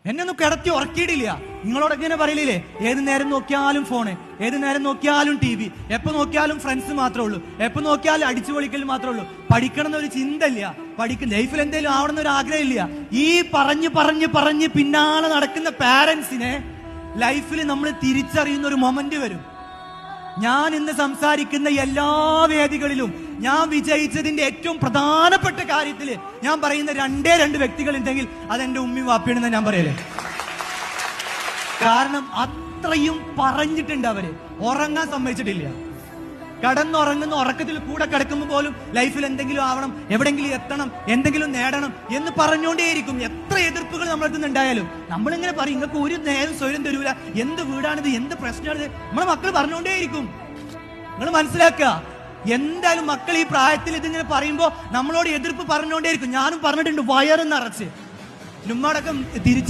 എന്നെ ഒന്നും കിടത്തി ഉറക്കിയിട്ടില്ല. നിങ്ങളോടൊക്കെ ഇങ്ങനെ പറയില്ലേ, ഏത് നേരം നോക്കിയാലും ഫോണ്, ഏത് നേരം നോക്കിയാലും TV, എപ്പോ നോക്കിയാലും ഫ്രണ്ട്സ് മാത്രമേ ഉള്ളൂ, എപ്പോ നോക്കിയാലും അടിച്ചു പൊളിക്കൽ മാത്രമേ ഉള്ളൂ, പഠിക്കണം എന്നൊരു ചിന്ത ഇല്ല, ലൈഫിൽ എന്തെങ്കിലും ആവണം എന്നൊരു ആഗ്രഹം ഇല്ല. ഈ പറഞ്ഞ് പിന്നാലെ നടക്കുന്ന പാരന്റ്സിനെ ലൈഫിൽ നമ്മൾ തിരിച്ചറിയുന്ന ഒരു മൊമെന്റ് വരും. ഞാൻ ഇന്ന് സംസാരിക്കുന്ന എല്ലാ വേദികളിലും ഞാൻ വിജയിച്ചതിന്റെ ഏറ്റവും പ്രധാനപ്പെട്ട കാര്യത്തില് ഞാൻ പറയുന്ന രണ്ട് വ്യക്തികൾ ഉണ്ടെങ്കിൽ അതെന്റെ ഉമ്മയും വാപ്പയാണെന്ന് ഞാൻ പറയലേ. കാരണം അത്രയും പറഞ്ഞിട്ടുണ്ട് അവര്. ഉറങ്ങാൻ സമ്മതിച്ചിട്ടില്ല. കടന്നുറങ്ങുന്ന ഉറക്കത്തിൽ കൂടെ കിടക്കുമ്പോൾ പോലും ലൈഫിൽ എന്തെങ്കിലും ആവണം, എവിടെങ്കിലും എത്തണം, എന്തെങ്കിലും നേടണം എന്ന് പറഞ്ഞുകൊണ്ടേയിരിക്കും. എത്ര എതിർപ്പുകൾ നമ്മളടുത്ത് ഉണ്ടായാലും നമ്മളിങ്ങനെ പറയും, നിങ്ങൾക്ക് ഒരു നേരം സ്വയം തരൂല, എന്ത് വീടാണിത്, എന്ത് പ്രശ്നമാണിത്, നമ്മളെ മക്കൾ പറഞ്ഞുകൊണ്ടേയിരിക്കും. നിങ്ങൾ മനസ്സിലാക്കുക, എന്തായാലും മക്കൾ ഈ പ്രായത്തിൽ ഇതിങ്ങനെ പറയുമ്പോ നമ്മളോട് എതിർപ്പ് പറഞ്ഞുകൊണ്ടേയിരിക്കും. ഞാനും പറഞ്ഞിട്ടുണ്ട്, വയറ് നിറച്ച്. ഉമ്മടക്കം തിരിച്ച്